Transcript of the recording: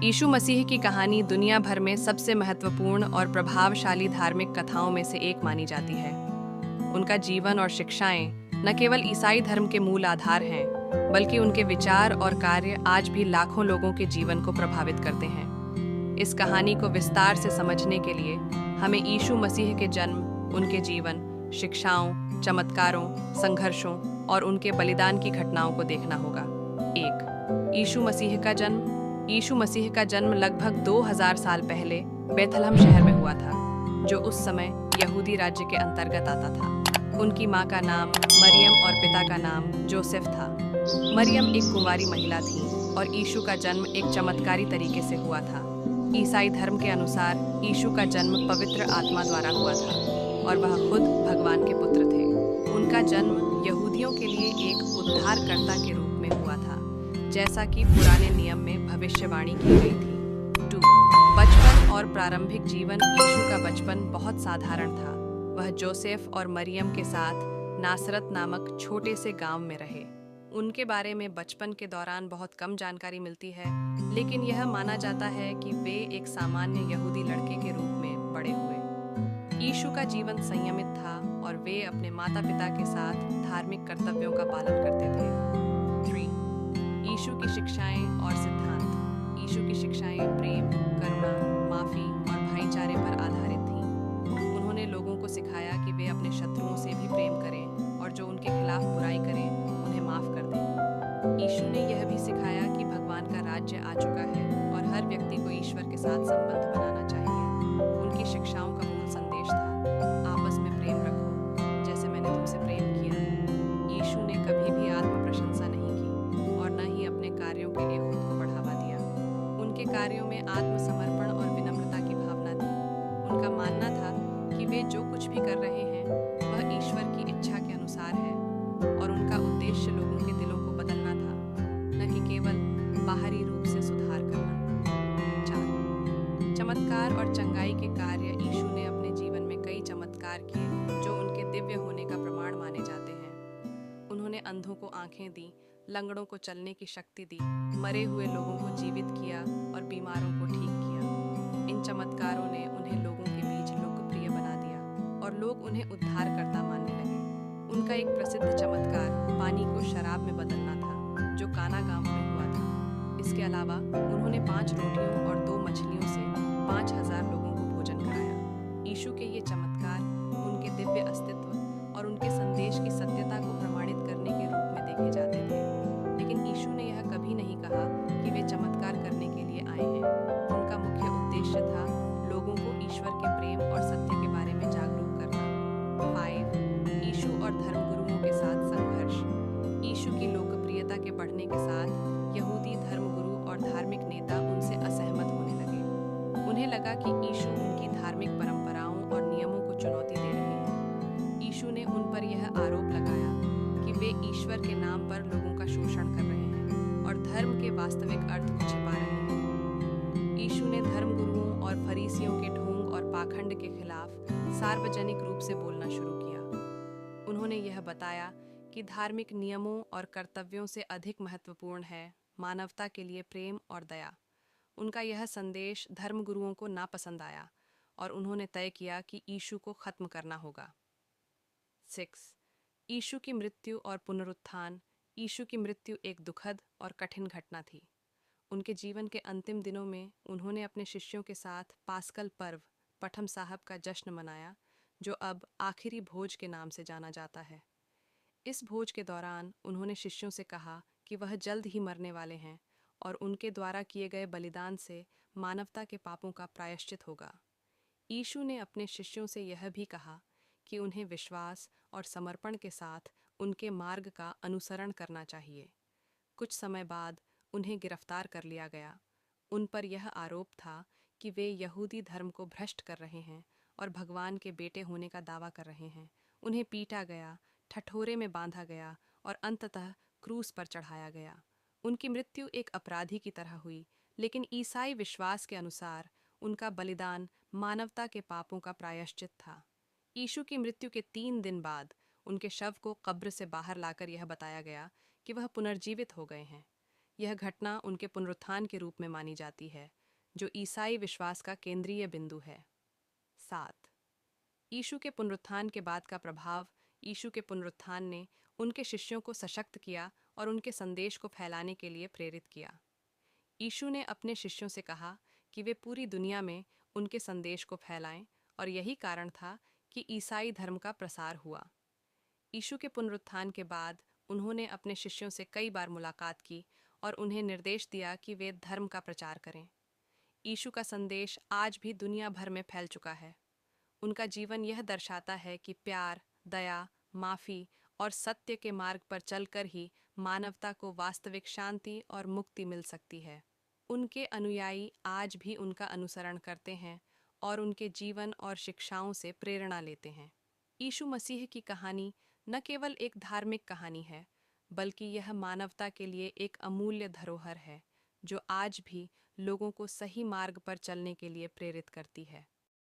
यीशु मसीह की कहानी दुनिया भर में सबसे महत्वपूर्ण और प्रभावशाली धार्मिक कथाओं में से एक मानी जाती है। उनका जीवन और शिक्षाएं न केवल ईसाई धर्म के मूल आधार हैं, बल्कि उनके विचार और कार्य आज भी लाखों लोगों के जीवन को प्रभावित करते हैं। इस कहानी को विस्तार से समझने के लिए हमें यीशु मसीह के जन्म, उनके जीवन, शिक्षाओं, चमत्कारों, संघर्षों और उनके बलिदान की घटनाओं को देखना होगा। 1. यीशु मसीह का जन्म। यीशु मसीह का जन्म लगभग 2000 साल पहले बेथलहम शहर में हुआ था, जो उस समय यहूदी राज्य के अंतर्गत आता था। उनकी माँ का नाम मरियम और पिता का नाम जोसेफ था। मरियम एक कुंवारी महिला थी और यीशु का जन्म एक चमत्कारी तरीके से हुआ था। ईसाई धर्म के अनुसार यीशु का जन्म पवित्र आत्मा द्वारा हुआ था और वह खुद भगवान के पुत्र थे। उनका जन्म यहूदियों के लिए एक उद्धारकर्ता के रूप में हुआ था, जैसा कि पुराने नियम में भविष्यवाणी की गई थी। 2. बचपन और प्रारंभिक जीवन। यीशु का बचपन बहुत साधारण था। वह जोसेफ और मरियम के साथ नासरत नामक छोटे से गांव में रहे। उनके बारे में बचपन के दौरान बहुत कम जानकारी मिलती है, लेकिन यह माना जाता है कि वे एक सामान्य यहूदी लड़के के रूप में बड़े हुए। यीशु का जीवन संयमित था और वे अपने माता पिता के साथ धार्मिक कर्तव्यों का पालन करते थे। 3. यीशु की शिक्षाएं और सिद्धांत। यीशु की शिक्षाएं प्रेम, करुणा, माफी और भाईचारे पर आधारित थीं। उन्होंने लोगों को सिखाया कि वे अपने शत्रुओं से भी प्रेम करें और जो उनके खिलाफ बुराई करें उन्हें माफ कर दें। यीशु ने यह भी सिखाया कि भगवान का राज्य आ चुका है और हर व्यक्ति को ईश्वर के साथ संबंध बनाना चाहिए। उनकी शिक्षाओं का मूल संदेश था, आपस में प्रेम रखो जैसे मैंने तुमसे प्रेम किया। यीशु ने कभी भी आत्म प्रशंसा नहीं की और न ही अपने कार्यों के लिए खुद को बढ़ावा दिया। उनके कार्यों में आत्मसमर्पण और विनम्रता की भावना थी। उनका मानना था कि वे जो कुछ भी कर रहे हैं वह ईश्वर की इच्छा के अनुसार है और उनका उद्देश्य लोगों के दिलों को बदलना था, न कि केवल बाहरी रूप से सुधार करना। 4. चमत्कार और चंगाई के कार्य। यीशु ने अपने जीवन में कई चमत्कार किए जो उनके दिव्य होने का प्रमाण माने जाते हैं। उन्होंने अंधों को आंखें दी, लंगड़ों को चलने की शक्ति दी, मरे हुए लोगों को जीवित किया और बीमारों को ठीक किया। इन चमत्कारों ने उन्हें लोगों के बीच लोकप्रिय बना दिया और लोग उन्हें उद्धारकर्ता मानने लगे। उनका एक प्रसिद्ध चमत्कार पानी को शराब में बदलना था, जो काना गांव में हुआ था। इसके अलावा उन्होंने 5 रोटियों और 2 मछलियों से 5000 लोगों को भोजन कराया। यीशु के ये चमत्कार उनके दिव्य अस्तित्व और उनके संदेश की सत्यता को प्रमाणित करने के रूप में देखे जाते थे। लेकिन यीशु ने यह कभी नहीं कहा कि वे चमत्कार करने के लिए आए हैं। उनका मुख्य उद्देश्य था लोगों को ईश्वर के प्रेम और सत्य के बारे में जागरूक करना। 5. यीशु और धर्मगुरुओं के साथ संघर्ष। यीशु की लोकप्रियता के बढ़ने के साथ यहूदी धर्मगुरु और धार्मिक नेता उनसे असहमत होने लगे। उन्हें लगा कि यीशु उनकी धार्मिक परंपराओं और नियमों को चुनौती दे रहे हैं। यीशु ने उन पर यह आरोप लगाया कि वे ईश्वर के नाम पर लोगों का शोषण कर रहे हैं और धर्म के वास्तविक अर्थ को छिपा रहे हैं। यीशु ने धर्मगुरुओं और फरीसियों के ढोंग और पाखंड के खिलाफ सार्वजनिक रूप से बोलना शुरू किया। उन्होंने यह बताया कि धार्मिक नियमों और कर्तव्यों से अधिक महत्वपूर्ण है मानवता के लिए प्रेम और दया। उनका यह संदेश धर्मगुरुओं को नापसंद आया और उन्होंने तय किया कि यीशु को खत्म करना होगा। 6. यीशु की मृत्यु और पुनरुत्थान। यीशु की मृत्यु एक दुखद और कठिन घटना थी। उनके जीवन के अंतिम दिनों में उन्होंने अपने शिष्यों के साथ पास्कल पर्व, पठम साहब का जश्न मनाया, जो अब आखिरी भोज के नाम से जाना जाता है। इस भोज के दौरान उन्होंने शिष्यों से कहा कि वह जल्द ही मरने वाले हैं और उनके द्वारा किए गए बलिदान से मानवता के पापों का प्रायश्चित होगा। यीशु ने अपने शिष्यों से यह भी कहा कि उन्हें विश्वास और समर्पण के साथ उनके मार्ग का अनुसरण करना चाहिए। कुछ समय बाद उन्हें गिरफ्तार कर लिया गया। उन पर यह आरोप था कि वे यहूदी धर्म को भ्रष्ट कर रहे हैं और भगवान के बेटे होने का दावा कर रहे हैं। उन्हें पीटा गया, ठठोरे में बांधा गया और अंततः क्रूस पर चढ़ाया गया। उनकी मृत्यु एक अपराधी की तरह हुई, लेकिन ईसाई विश्वास के अनुसार उनका बलिदान मानवता के पापों का प्रायश्चित था। यीशु की मृत्यु के 3 दिन बाद उनके शव को कब्र से बाहर लाकर यह बताया गया कि वह पुनर्जीवित हो गए हैं। यह घटना उनके पुनरुत्थान के रूप में मानी जाती है, जो ईसाई विश्वास का केंद्रीय बिंदु है। 7. यीशु के पुनरुत्थान के बाद का प्रभाव। यीशु के पुनरुत्थान ने उनके शिष्यों को सशक्त किया और उनके संदेश को फैलाने के लिए प्रेरित किया। यीशु ने अपने शिष्यों से कहा कि वे पूरी दुनिया में उनके संदेश को फैलाएं, और यही कारण था कि ईसाई धर्म का प्रसार हुआ। यीशु के पुनरुत्थान के बाद उन्होंने अपने शिष्यों से कई बार मुलाकात की और उन्हें निर्देश दिया कि वे धर्म का प्रचार करें। यीशु का संदेश आज भी दुनिया भर में फैल चुका है। उनका जीवन यह दर्शाता है कि प्यार, दया, माफ़ी और सत्य के मार्ग पर चलकर ही मानवता को वास्तविक शांति और मुक्ति मिल सकती है। उनके अनुयायी आज भी उनका अनुसरण करते हैं और उनके जीवन और शिक्षाओं से प्रेरणा लेते हैं। यीशु मसीह की कहानी न केवल एक धार्मिक कहानी है, बल्कि यह मानवता के लिए एक अमूल्य धरोहर है, जो आज भी लोगों को सही मार्ग पर चलने के लिए प्रेरित करती है।